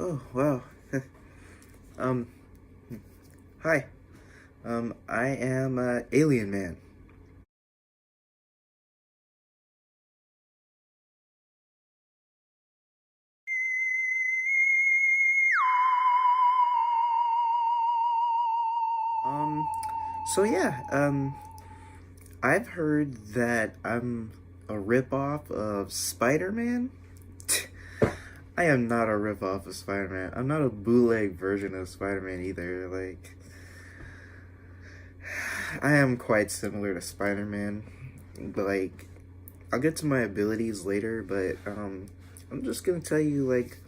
Oh, wow. um, Hi. I am Alien Man. Um, so yeah, I've heard that I'm a ripoff of Spider-Man. I am not a ripoff of Spider-Man. I'm not a bootleg version of Spider-Man either. Like, I am quite similar to Spider-Man. But, like, I'll get to my abilities later, but, I'm just gonna tell you, like,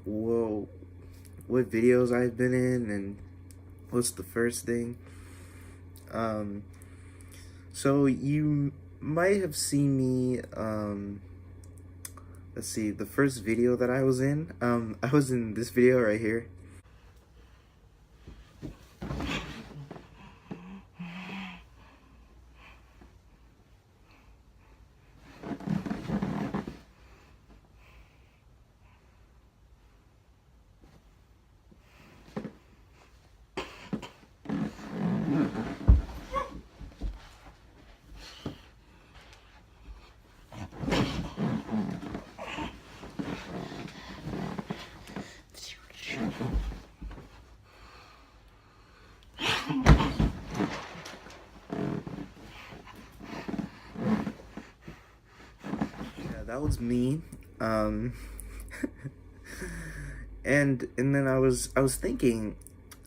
whoa, what videos I've been in and what's the first thing. Um, so you might have seen me, let's see, the first video that I was in. I was in this video right here. Yeah, that was me. Um, and then I was thinking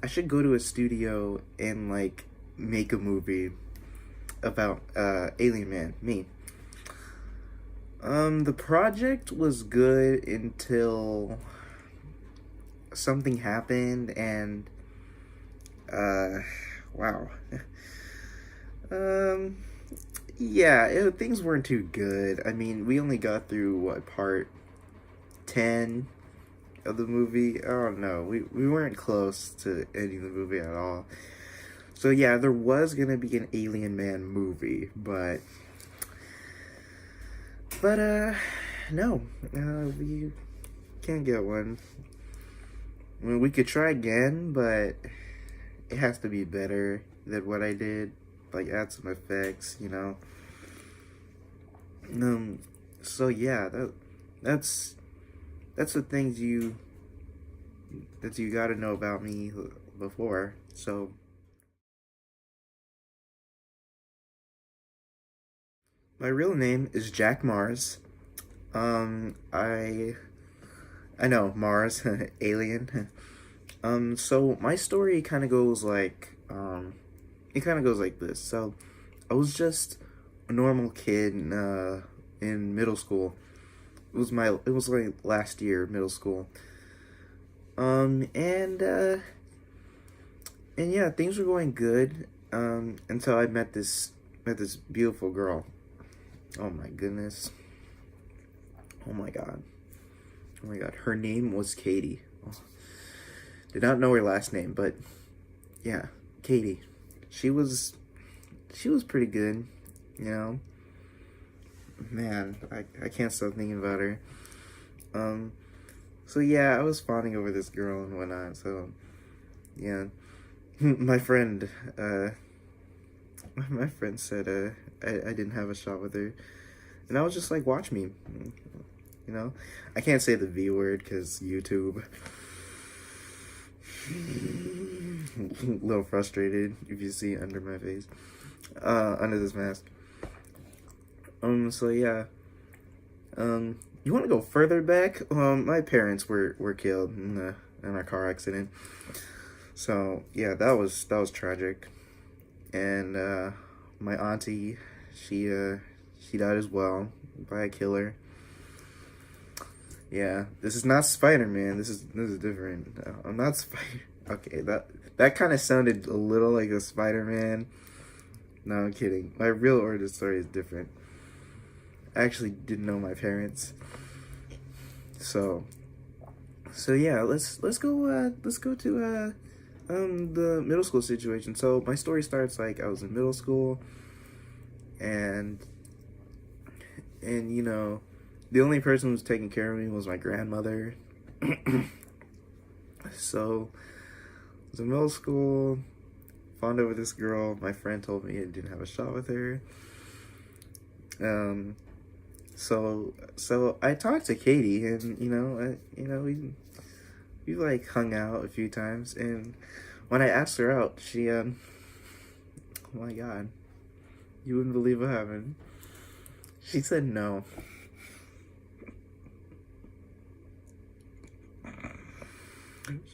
I should go to a studio and like make a movie about Alien Man, me. The project was good until something happened and uh wow. um yeah, things weren't too good. I mean, we only got through what, part 10 of the movie. Oh no, we weren't close to ending the movie at all. So yeah, there was gonna be an Alien Man movie, but no, we can't get one. I mean, we could try again, but it has to be better than what I did. Like, add some effects, you know. Um, so yeah, that's that's the things you got to know about me before. So my real name is Jack Mars. I know Mars, alien. So my story kind of goes like it kind of goes like this. So I was just a normal kid in middle school. It was like last year middle school. Um, and uh, and yeah, things were going good. Until I met this beautiful girl. Oh my goodness. Oh my god. Oh my god. Her name was Katie. Oh, did not know her last name, but yeah, Katie. She was she was pretty good, you know. Man, I can't stop thinking about her. Um, so yeah, I was fawning over this girl and whatnot. So yeah, my friend, my friend said I didn't have a shot with her, and I was just like, watch me, you know. I can't say the V word because YouTube. A little frustrated if you see under my face, under this mask. So yeah. You want to go further back? My parents were killed in a car accident. So yeah, that was tragic. And my auntie, she died as well by a killer. Yeah, this is not Spider-Man. This is different. I'm not Spider. Okay, that kind of sounded a little like a Spider-Man. No, I'm kidding. My real origin story is different. I actually didn't know my parents. So yeah, let's go to the middle school situation. So my story starts like I was in middle school, and you know, the only person who was taking care of me was my grandmother. So, I was in middle school, fawned over this girl. My friend told me I didn't have a shot with her. So I talked to Katie, and we like hung out a few times. And when I asked her out, she oh my god, you wouldn't believe what happened. She said no.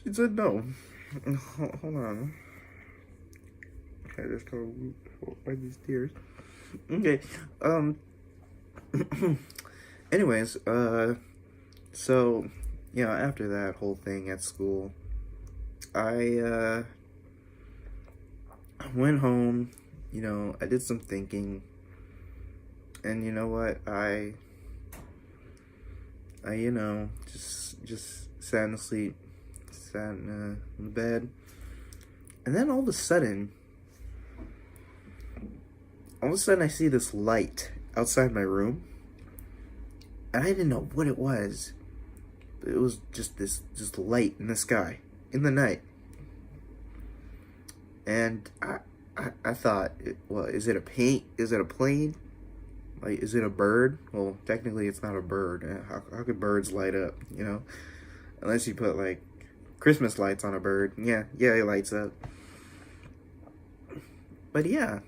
She said no. Hold on. I just gotta wipe these tears. Okay. Anyways, so after that whole thing at school, I went home. I did some thinking, and you know what? I just sat in sleep, sat in the bed, and then all of a sudden, I see this light outside my room, and I didn't know what it was, but it was just this light in the sky in the night, and I thought, well, is it a paint? Is it a plane? Like, is it a bird? Well, technically, it's not a bird. How could birds light up? Unless you put like Christmas lights on a bird. Yeah, it lights up. But yeah,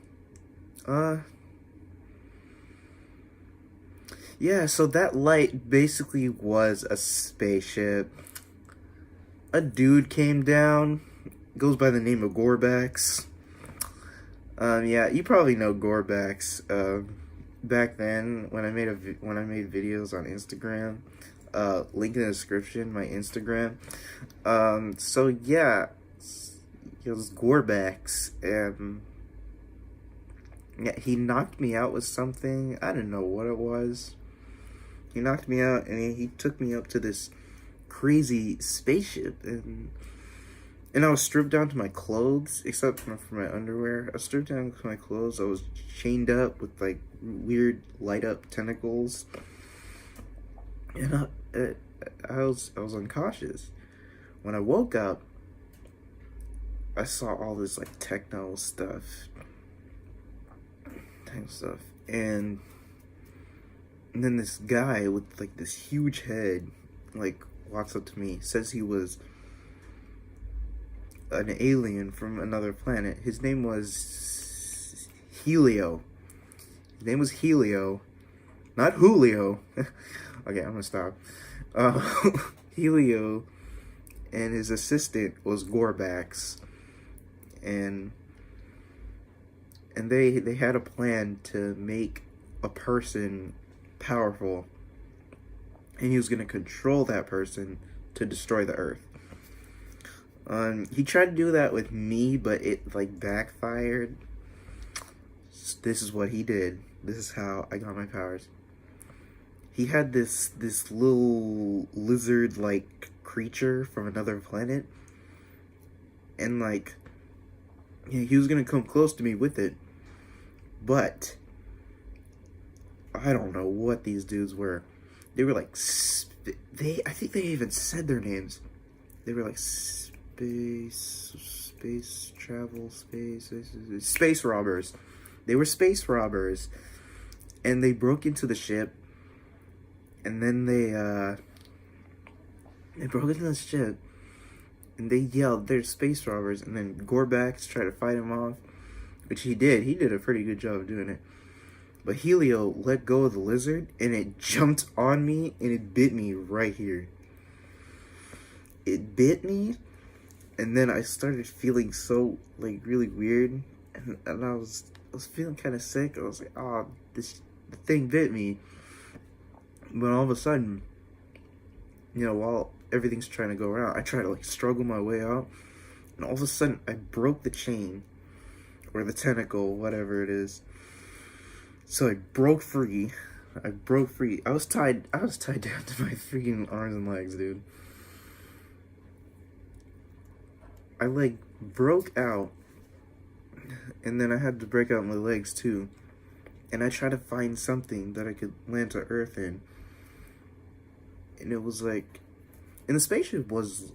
so that light basically was a spaceship. A dude came down, goes by the name of Gorbax. Yeah, you probably know Gorbax. Back then, when I made videos on Instagram, link in the description, my Instagram. So yeah, it was Gorbax, and yeah, he knocked me out with something. I didn't know what it was. He knocked me out, and he took me up to this crazy spaceship, and I was stripped down to my clothes, except for my underwear. I was stripped down to my clothes. I was chained up with like weird light up tentacles, and I was unconscious. When I woke up, I saw all this like techno stuff, and then this guy with like this huge head like walks up to me, says he was an alien from another planet. His name was Helio. His name was Helio, not Julio. Okay, I'm gonna stop. Helio, and his assistant was Gorbax, and they had a plan to make a person powerful, and he was gonna control that person to destroy the Earth. He tried to do that with me, but it like backfired. This is what he did. This is how I got my powers. He had this little lizard like creature from another planet, and like, yeah, he was gonna come close to me with it, but I don't know what these dudes were. They were like I think they even said their names. They were like space robbers. They were space robbers, and they broke into the ship, and then they broke into the ship, and they yelled, "They're space robbers!" And then Gorbax tried to fight him off, which he did. He did a pretty good job of doing it. But Helio let go of the lizard, and it jumped on me, and it bit me right here. It bit me, and then I started feeling so, like, really weird, and I was feeling kind of sick. I was like, oh, the thing bit me. But all of a sudden, while everything's trying to go around, I try to, like, struggle my way out, and all of a sudden, I broke the chain, or the tentacle, whatever it is. So I broke free. I was tied down to my freaking arms and legs, dude. I like broke out, and then I had to break out my legs too. And I tried to find something that I could land to earth in. And it was like And the spaceship was,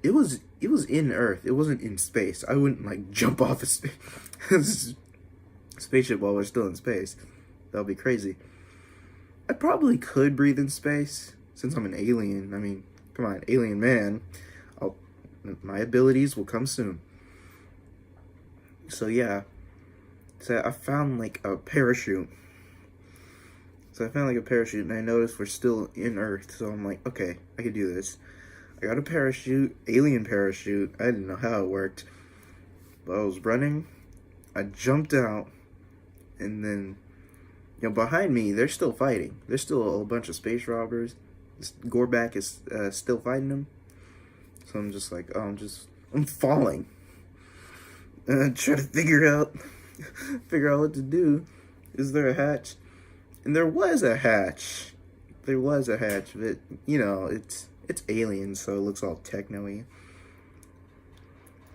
it was in Earth. It wasn't in space. I wouldn't like jump off a spaceship while we're still in space. That would be crazy. I probably could breathe in space since I'm an alien. I mean, come on, alien man. My abilities will come soon. So yeah. So I found like a parachute. And I noticed we're still in Earth. So I'm like, okay, I can do this. I got a parachute, alien parachute. I didn't know how it worked. But I was running. I jumped out. And then, behind me, they're still fighting. There's still a bunch of space robbers. Gorbak is still fighting them. So I'm just like, oh, I'm falling. And I try to figure out what to do. Is there a hatch? And there was a hatch. But it's aliens, so it looks all techno-y.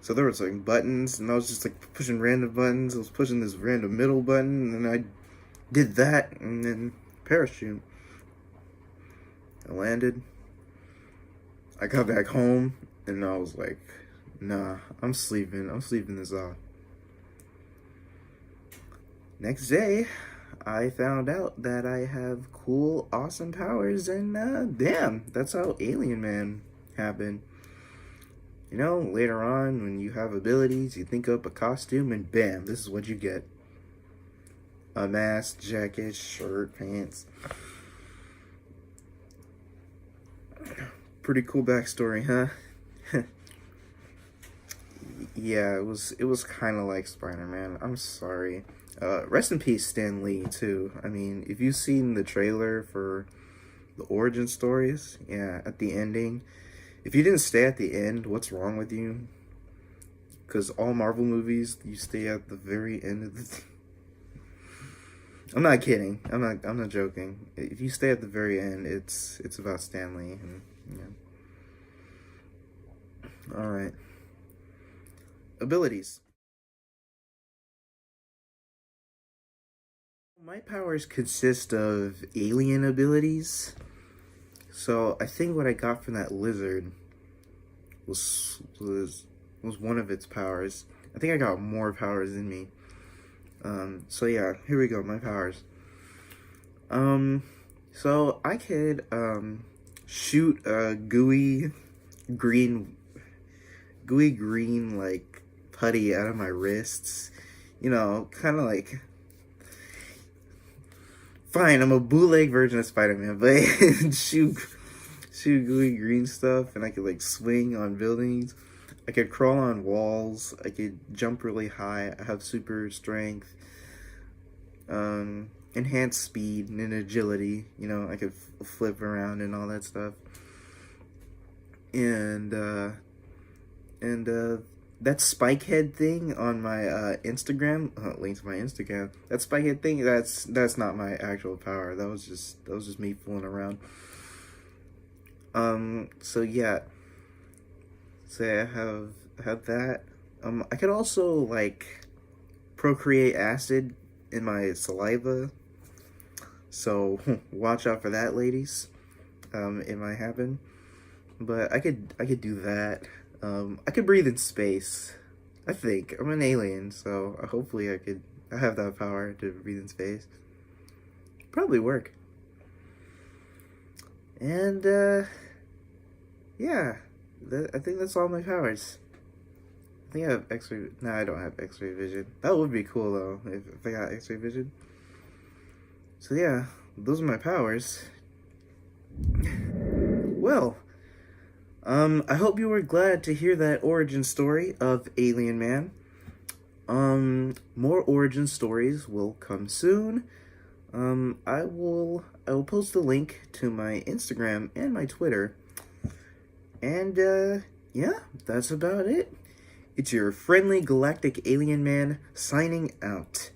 So there was like buttons, and I was just like pushing random buttons. I was pushing this random middle button, and I did that, and then parachute. I landed. I got back home, and I was like, nah, I'm sleeping this off. Next day, I found out that I have cool, awesome powers, and damn, that's how Alien Man happened. Later on, when you have abilities, you think up a costume, and bam, this is what you get. A mask, jacket, shirt, pants. Pretty cool backstory, huh? Yeah, it was kind of like Spider-Man. I'm sorry. Rest in peace, Stan Lee, too. I mean, if you've seen the trailer for the origin stories, yeah, at the ending, if you didn't stay at the end, what's wrong with you? Because all Marvel movies, you stay at the very end of the... I'm not kidding. I'm not joking. If you stay at the very end, it's about Stan Lee. And, Alright. Abilities. My powers consist of alien abilities. So I think what I got from that lizard was one of its powers. I think I got more powers in me. So yeah, here we go, my powers. So I could shoot a gooey green like putty out of my wrists. Kind of like, fine, I'm a bootleg version of Spider-Man, but shoot gooey green stuff, and I could like swing on buildings. I could crawl on walls. I could jump really high. I have super strength, enhanced speed and agility. I could flip around and all that stuff. And that spike head thing on my Instagram, link to my Instagram. That spike head thing, that's not my actual power. That was just me fooling around. So yeah. So I have that. I could also like procreate acid in my saliva. So watch out for that, ladies. It might happen. But I could do that. I could breathe in space. I think I'm an alien, so hopefully I have that power to breathe in space. Probably work. And yeah, I think that's all my powers. I think I have X-ray. No, I don't have X-ray vision. That would be cool though if I got X-ray vision. So yeah, those are my powers. Well. I hope you were glad to hear that origin story of Alien Man. More origin stories will come soon. I will post the link to my Instagram and my Twitter. And, yeah, that's about it. It's your friendly galactic alien man signing out.